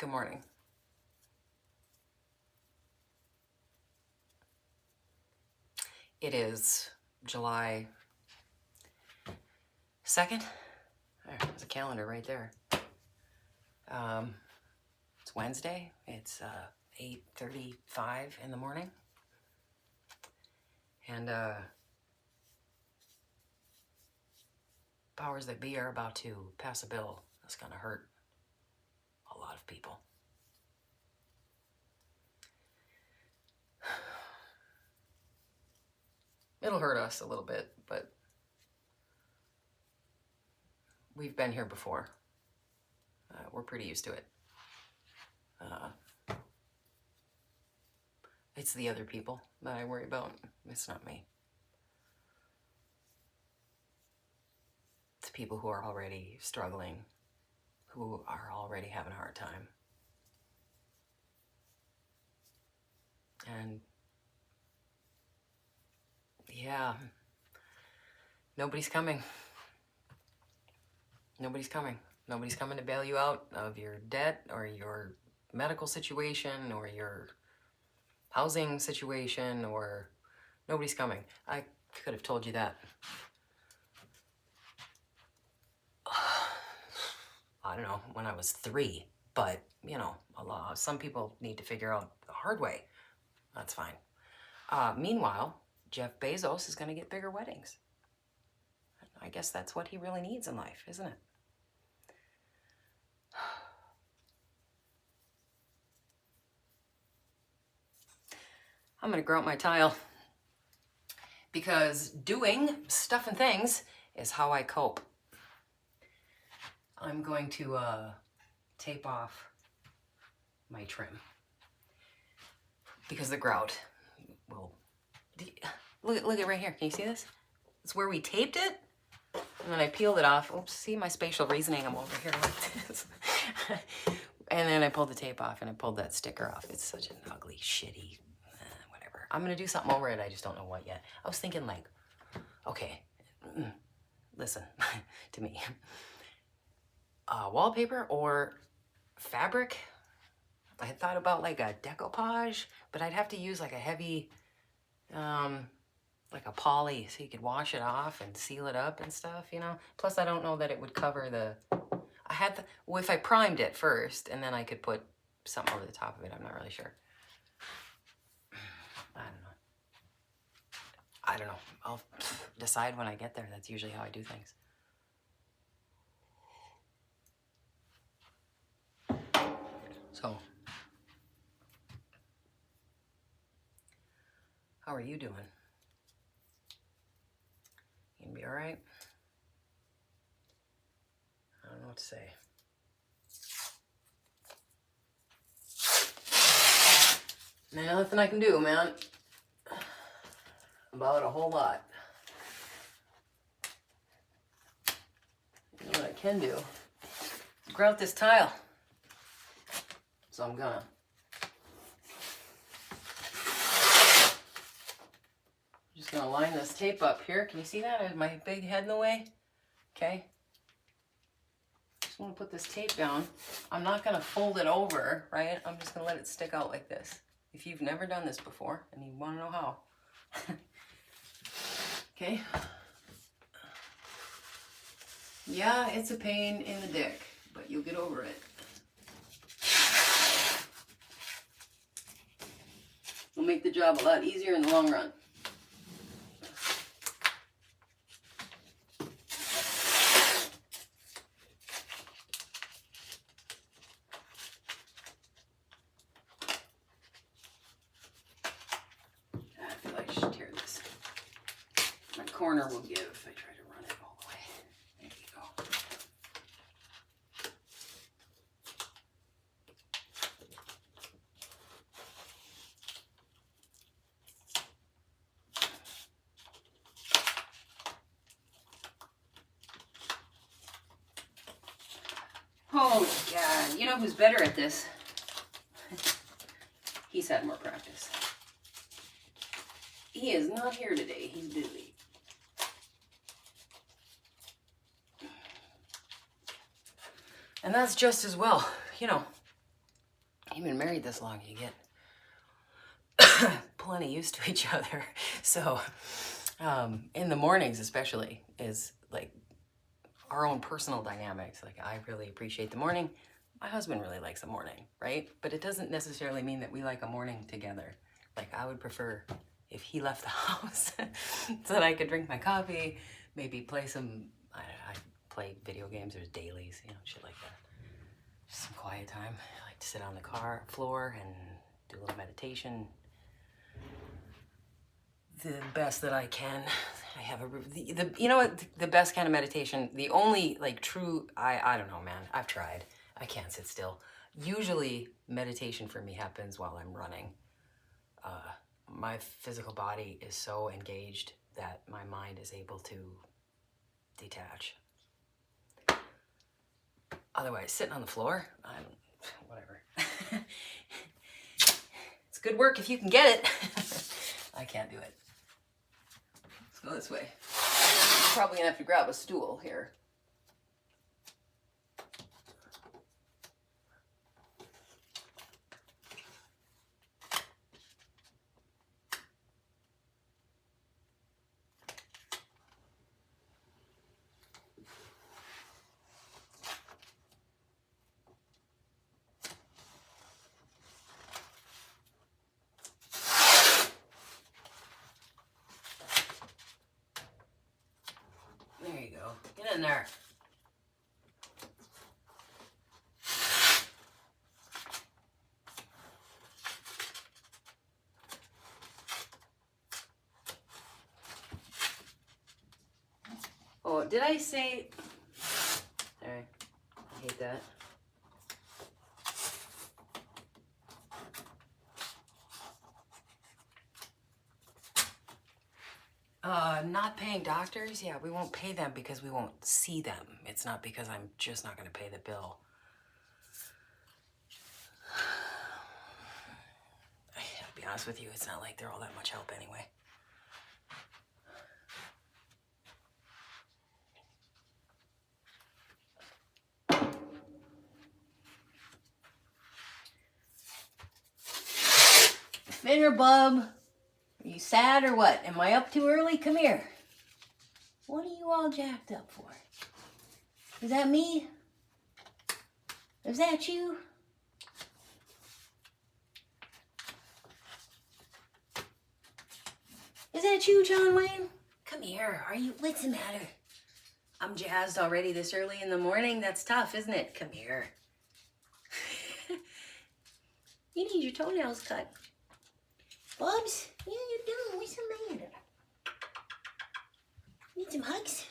Good morning. It is July 2nd. There's a calendar right there. It's Wednesday. It's 8:35 in the morning. And powers that be are about to pass a bill that's going to hurt a lot of people. It'll hurt us a little bit, but we've been here before. We're pretty used to it. It's the other people that I worry about. It's not me. It's people who are already struggling, who are already having a hard time. And yeah, nobody's coming. Nobody's coming. Nobody's coming to bail you out of your debt or your medical situation or your housing situation, or nobody's coming. I could have told you that. I don't know, when I was 3, but you know, some people need to figure out the hard way. That's fine. Meanwhile, Jeff Bezos is going to get bigger weddings. I guess that's what he really needs in life, isn't it? I'm going to grout my tile because doing stuff and things is how I cope. I'm going to tape off my trim because the grout will... Look at right here. Can you see this? It's where we taped it, and then I peeled it off. Oops, see my spatial reasoning? I'm over here like this. And then I pulled the tape off, and I pulled that sticker off. It's such an ugly, shitty, whatever. I'm going to do something over it. I just don't know what yet. I was thinking like, okay, listen to me. Wallpaper or fabric. I had thought about like a decoupage, but I'd have to use like a heavy, like a poly, so you could wash it off and seal it up and stuff, you know? Plus, I don't know that it would cover the... well, if I primed it first, and then I could put something over the top of it, I'm not really sure. I don't know. I'll decide when I get there. That's usually how I do things. So, how are you doing? You gonna be all right? I don't know what to say. Man, nothing I can do, man. About a whole lot. You know what I can do? Grout this tile. So I'm gonna. Just gonna line this tape up here. Can you see that? I have my big head in the way. Okay. Just want to put this tape down. I'm not gonna fold it over, right? I'm just gonna let it stick out like this. If you've never done this before and you want to know how. Okay. Yeah, it's a pain in the dick, but you'll get over it. It'll make the job a lot easier in the long run. I feel like I should tear this. My corner will give if I try to run it all the way. There you go. Oh God, you know who's better at this? He's had more practice. He is not here today, he's busy. And that's just as well, you know. You've been married this long, you get plenty used to each other. So in the mornings especially is like our own personal dynamics. Like I really appreciate the morning. My husband really likes the morning, right? But it doesn't necessarily mean that we like a morning together. Like I would prefer if he left the house so that I could drink my coffee, maybe play some, I play video games, there's dailies, you know, shit like that. Just some quiet time. I like to sit on the car floor and do a little meditation. The best that I can. I have you know what, the best kind of meditation, the only like true, I don't know, man, I've tried. I can't sit still. Usually meditation for me happens while I'm running. My physical body is so engaged that my mind is able to detach. Otherwise, sitting on the floor, whatever. It's good work if you can get it. I can't do it. Let's go this way. Probably gonna have to grab a stool here. There you go. Get in there. Oh, did I say... Sorry, I hate that. Not paying doctors? Yeah, we won't pay them because we won't see them. It's not because I'm just not going to pay the bill. I'll be honest with you, it's not like they're all that much help anyway. Fitter, bub. Are you sad or what? Am I up too early? Come here. What are you all jacked up for? Is that me? Is that you? Is that you, John Wayne? Come here. Are you? What's the matter? I'm jazzed already this early in the morning. That's tough, isn't it? Come here. You need your toenails cut. Bubs? Yeah, you do. What's the matter? Need some hugs?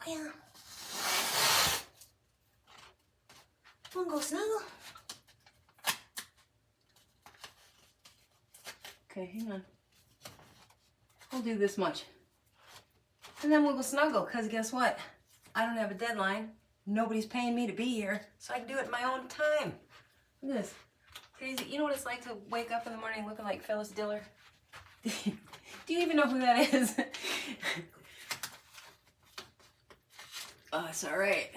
Well, wanna go snuggle? Okay, hang on. We'll do this much. And then we'll go snuggle, because guess what? I don't have a deadline. Nobody's paying me to be here, so I can do it in my own time. Look at this. Crazy. You know what it's like to wake up in the morning looking like Phyllis Diller? Do you even know who that is? Oh, it's all right.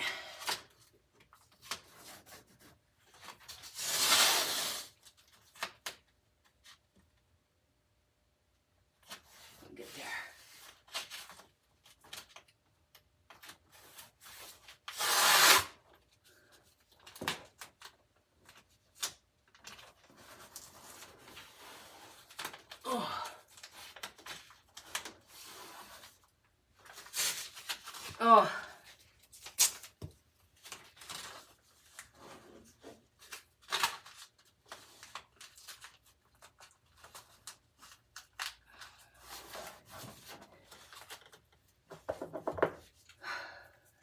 We'll get there. Oh. Oh.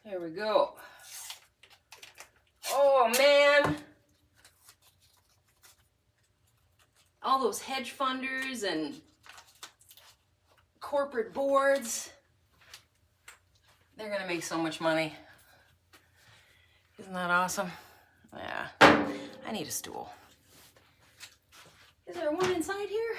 There we go. Oh, man. All those hedge funders and corporate boards, they're gonna make so much money. Isn't that awesome? Yeah, I need a stool. Is there one inside here?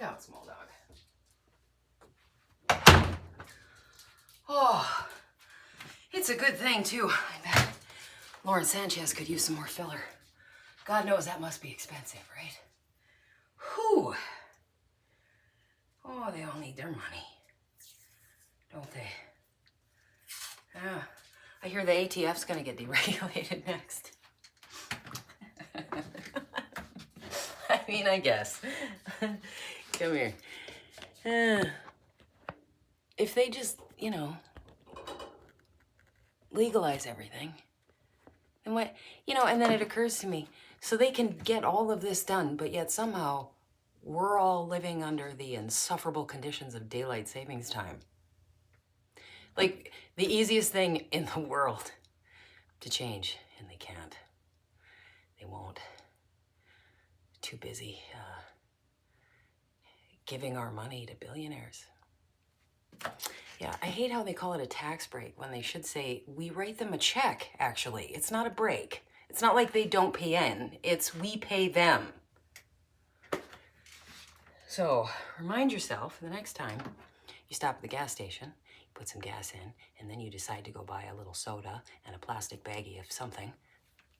out, small dog. Oh, it's a good thing, too. I bet Lauren Sanchez could use some more filler. God knows that must be expensive, right? Whew. Oh, they all need their money, don't they? Yeah. I hear the ATF's going to get deregulated next. I mean, I guess. Come here. If they just, you know, legalize everything, and what, you know, and then it occurs to me, so they can get all of this done, but yet somehow we're all living under the insufferable conditions of daylight savings time. Like, the easiest thing in the world to change, and they can't. They won't. Too busy giving our money to billionaires. Yeah, I hate how they call it a tax break when they should say, we write them a check, actually. It's not a break. It's not like they don't pay in. It's we pay them. So, remind yourself the next time you stop at the gas station, put some gas in, and then you decide to go buy a little soda and a plastic baggie of something,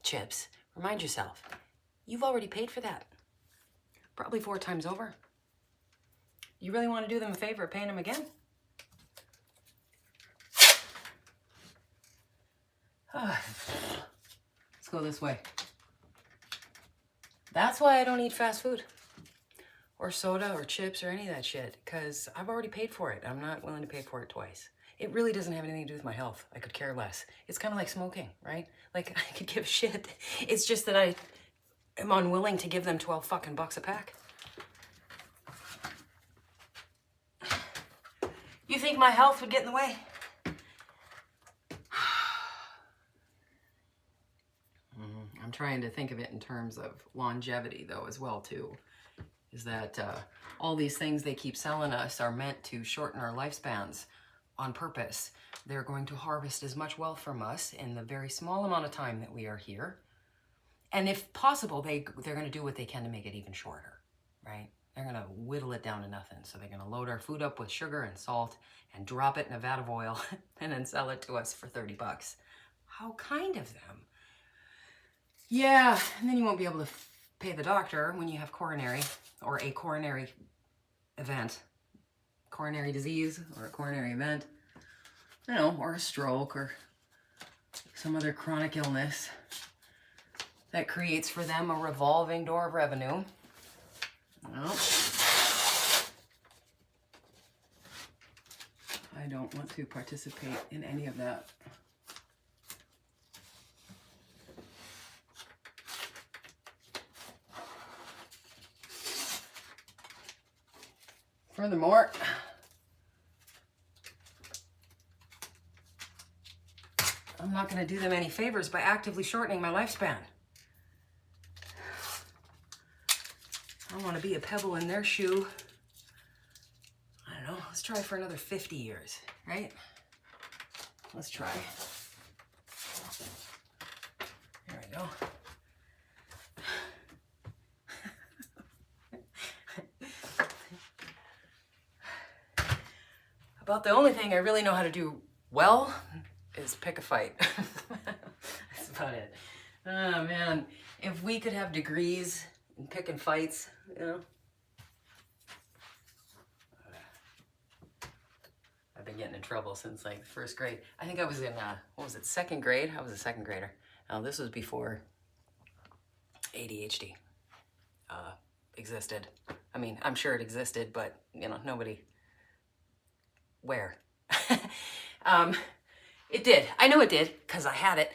chips, remind yourself, you've already paid for that. Probably 4 times over. You really want to do them a favor paying them again? Let's go this way. That's why I don't eat fast food or soda or chips or any of that shit, because I've already paid for it. I'm not willing to pay for it twice. It really doesn't have anything to do with my health. I could care less. It's kind of like smoking, right? Like, I could give a shit. It's just that I am unwilling to give them 12 fucking bucks a pack. You think my health would get in the way? I'm trying to think of it in terms of longevity, though, as well, too. Is that all these things they keep selling us are meant to shorten our lifespans on purpose. They're going to harvest as much wealth from us in the very small amount of time that we are here. And if possible, they're going to do what they can to make it even shorter, right? They're going to whittle it down to nothing. So they're going to load our food up with sugar and salt and drop it in a vat of oil and then sell it to us for 30 bucks. How kind of them. Yeah, and then you won't be able to pay the doctor when you have coronary or a coronary event, coronary disease or a coronary event, I don't know, or a stroke or some other chronic illness that creates for them a revolving door of revenue. Well, I don't want to participate in any of that. Furthermore, I'm not going to do them any favors by actively shortening my lifespan. I want to be a pebble in their shoe. I don't know, let's try for another 50 years, right? Let's try. There we go. About the only thing I really know how to do well is pick a fight. That's about it. Oh man, if we could have degrees in picking fights, you know. I've been getting in trouble since like first grade. I think I was in, what was it, second grade? I was a second grader. This was before ADHD existed. I mean, I'm sure it existed, but you know, nobody... Where? It did. I know it did because I had it,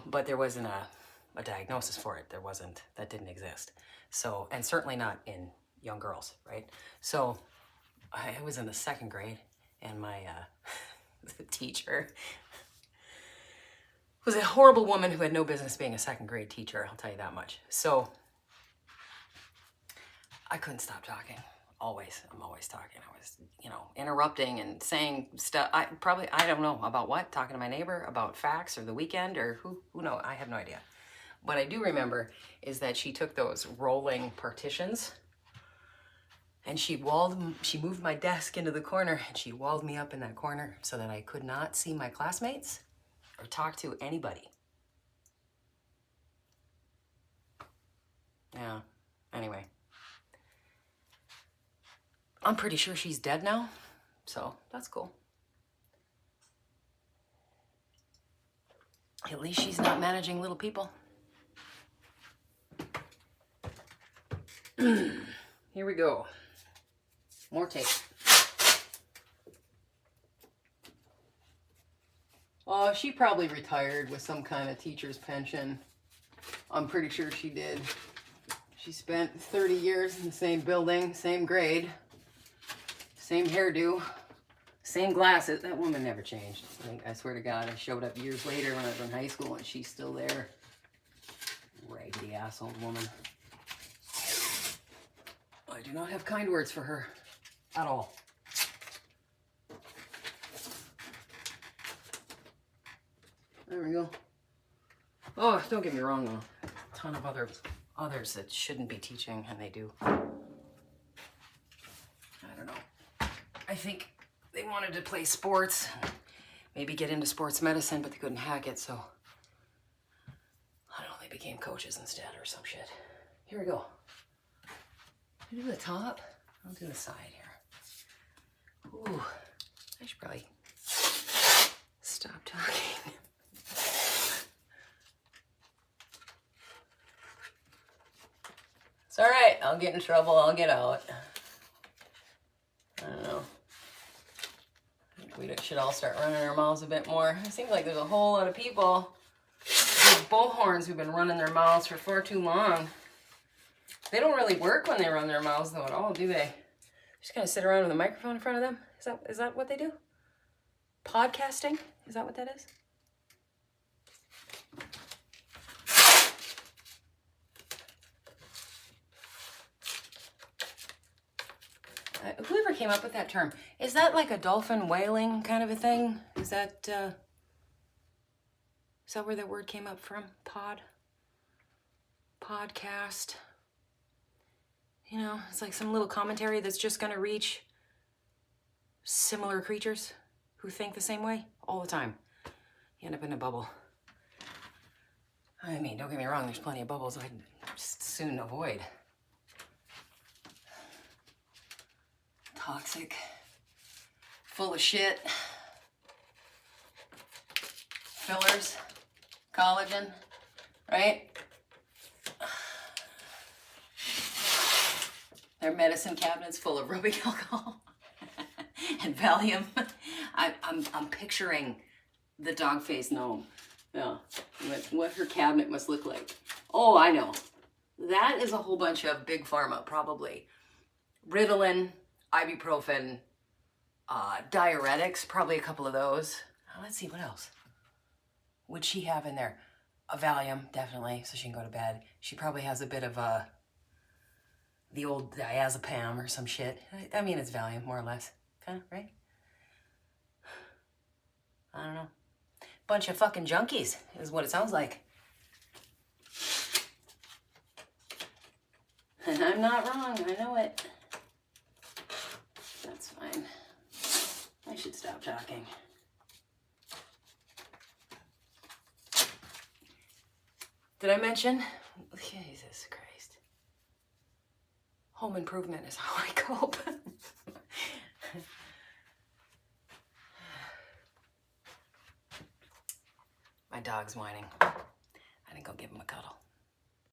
but there wasn't a diagnosis for it. There wasn't, that didn't exist. So, and certainly not in young girls, right? So I was in the second grade and my the teacher was a horrible woman who had no business being a second grade teacher, I'll tell you that much. So I couldn't stop talking. I'm always talking. I was, you know, interrupting and saying stuff. I don't know about what, talking to my neighbor about facts or the weekend or who knows. I have no idea. What I do remember is that she took those rolling partitions And she moved my desk into the corner and she walled me up in that corner so that I could not see my classmates or talk to anybody. Yeah, anyway. I'm pretty sure she's dead now, so that's cool. At least she's not managing little people. Here we go. More tape. Oh, she probably retired with some kind of teacher's pension. I'm pretty sure she did. She spent 30 years in the same building, same grade, same hairdo, same glasses. That woman never changed. I swear to God, I showed up years later when I was in high school and she's still there. Raggedy asshole woman. I do not have kind words for her at all. There we go. Oh, don't get me wrong though. A ton of others that shouldn't be teaching and they do. I don't know. I think they wanted to play sports, maybe get into sports medicine, but they couldn't hack it, so I don't know, they became coaches instead or some shit. Here we go. Can I do the top? I'll do the side here. Ooh, I should probably stop talking. It's all right. I'll get in trouble. I'll get out. I don't know. I think we should all start running our mouths a bit more. It seems like there's a whole lot of people with bullhorns who've been running their mouths for far too long. They don't really work when they run their mouths though at all, do they? Just kind of sit around with a microphone in front of them. Is that what they do? Podcasting? Is that what that is? Whoever came up with that term, is that like a dolphin whaling kind of a thing? Is that where that word came up from? Podcast. You know, it's like some little commentary that's just gonna reach similar creatures who think the same way all the time. You end up in a bubble. I mean, don't get me wrong, there's plenty of bubbles I'd soon avoid. Toxic, full of shit, fillers, collagen, right? Their medicine cabinets full of rubbing alcohol and Valium. I'm picturing the dog-faced gnome. Yeah, what her cabinet must look like. Oh, I know. That is a whole bunch of big pharma, probably. Ritalin, ibuprofen, diuretics, probably a couple of those. Let's see, what else would she have in there? A Valium, definitely, so she can go to bed. She probably has a bit of the old diazepam or some shit. I mean, it's Valium, more or less. Kind of, right? I don't know. Bunch of fucking junkies is what it sounds like. And I'm not wrong, I know it. That's fine. I should stop talking. Did I mention? Jesus Christ. Home improvement is how I cope. My dog's whining. I think I'll give him a cuddle.